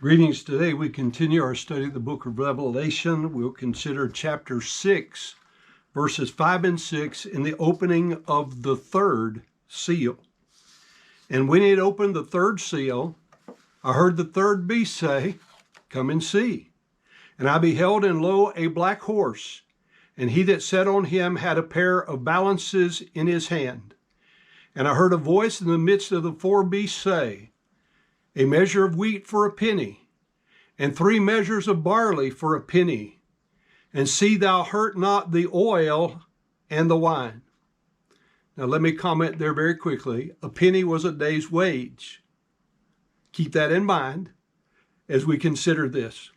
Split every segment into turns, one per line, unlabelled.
Greetings. Today we continue our study of the book of Revelation. We'll consider chapter 6, verses 5 and 6 in the opening of the third seal. And when it opened the third seal, I heard the third beast say, "Come and see." And I beheld, and lo, a black horse, and he that sat on him had a pair of balances in his hand. And I heard a voice in the midst of the four beasts say, "A measure of wheat for a penny, and 3 measures of barley for a penny. And see thou hurt not the oil and the wine." Now let me comment there very quickly. A penny was a day's wage. Keep that in mind as we consider this.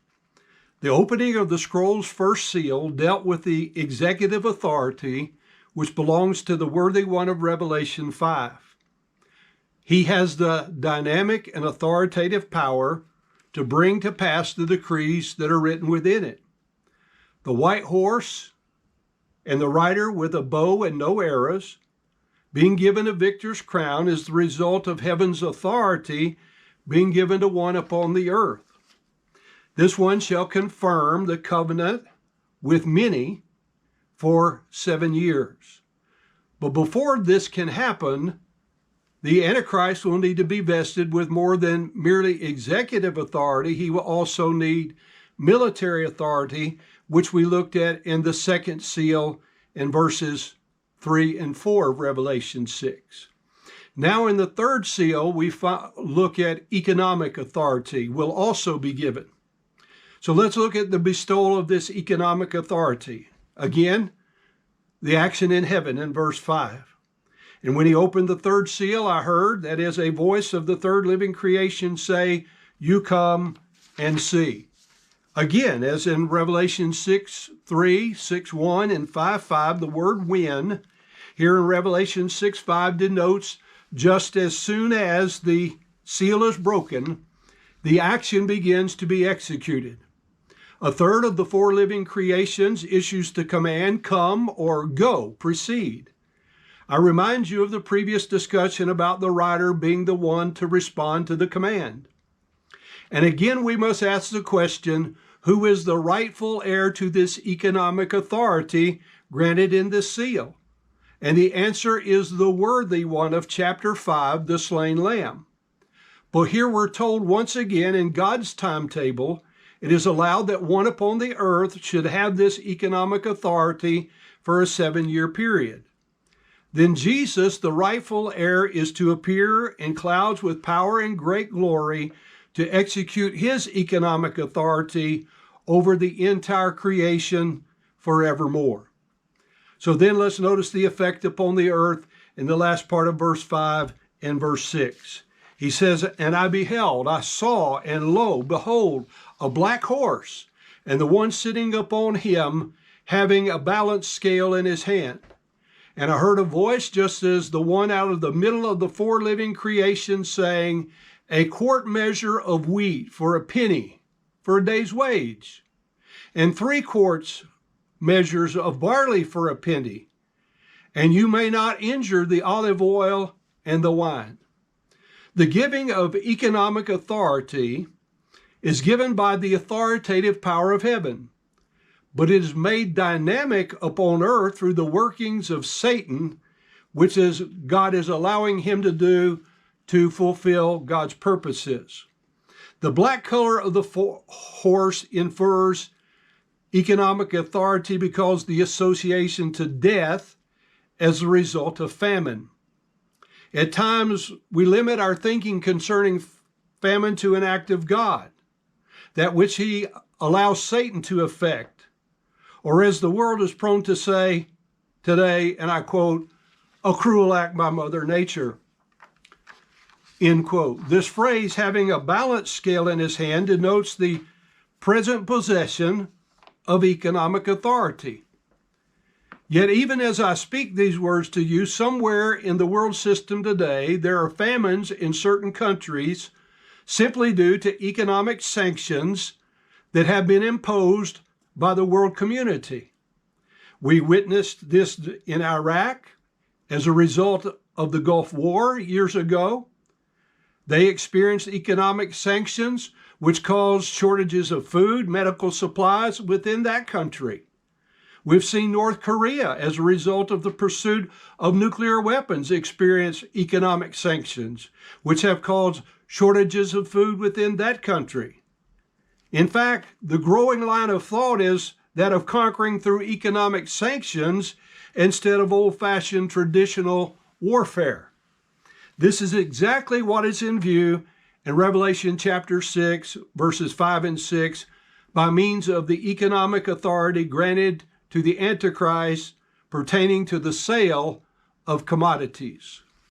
The opening of the scroll's first seal dealt with the executive authority which belongs to the worthy one of Revelation 5. He has the dynamic and authoritative power to bring to pass the decrees that are written within it. The white horse and the rider with a bow and no arrows, being given a victor's crown, is the result of heaven's authority being given to one upon the earth. This one shall confirm the covenant with many for 7 years. But before this can happen, the Antichrist will need to be vested with more than merely executive authority. He will also need military authority, which we looked at in the second seal in verses 3 and 4 of Revelation 6. Now in the third seal, we look at economic authority will also be given. So let's look at the bestowal of this economic authority. Again, the action in heaven in verse 5. And when he opened the third seal, I heard, that is, a voice of the third living creation say, "You come and see." Again, as in Revelation 6:3, 6:1, and 5:5, the word "when" here in Revelation 6:5 denotes just as soon as the seal is broken, the action begins to be executed. A third of the 4 living creations issues the command, "Come," or "Go," proceed. I remind you of the previous discussion about the rider being the one to respond to the command. And again, we must ask the question, who is the rightful heir to this economic authority granted in this seal? And the answer is the worthy one of chapter 5, the slain lamb. But here we're told once again in God's timetable, it is allowed that one upon the earth should have this economic authority for a 7-year period. Then Jesus, the rightful heir, is to appear in clouds with power and great glory to execute his economic authority over the entire creation forevermore. So then let's notice the effect upon the earth in the last part of verse 5 and verse 6. He says, "And I beheld, I saw, and lo, behold, a black horse, and the one sitting upon him having a balance scale in his hand. And I heard a voice just as the one out of the middle of the 4 living creations saying, 'A quart measure of wheat for a penny, for a day's wage, and 3 quarts measures of barley for a penny, and you may not injure the olive oil and the wine.'" The giving of economic authority is given by the authoritative power of heaven, but it is made dynamic upon earth through the workings of Satan, which is God is allowing him to do to fulfill God's purposes. The black color of the horse infers economic authority because the association to death as a result of famine. At times, we limit our thinking concerning famine to an act of God, that which he allows Satan to effect. Or as the world is prone to say today, and I quote, "a cruel act by Mother Nature," end quote. This phrase, "having a balance scale in his hand," denotes the present possession of economic authority. Yet even as I speak these words to you, somewhere in the world system today, there are famines in certain countries simply due to economic sanctions that have been imposed by the world community. We witnessed this in Iraq as a result of the Gulf War years ago. They experienced economic sanctions which caused shortages of food, medical supplies within that country. We've seen North Korea, as a result of the pursuit of nuclear weapons, experience economic sanctions, which have caused shortages of food within that country. In fact, the growing line of thought is that of conquering through economic sanctions instead of old-fashioned traditional warfare. This is exactly what is in view in Revelation chapter 6, verses 5 and 6, by means of the economic authority granted to the Antichrist pertaining to the sale of commodities.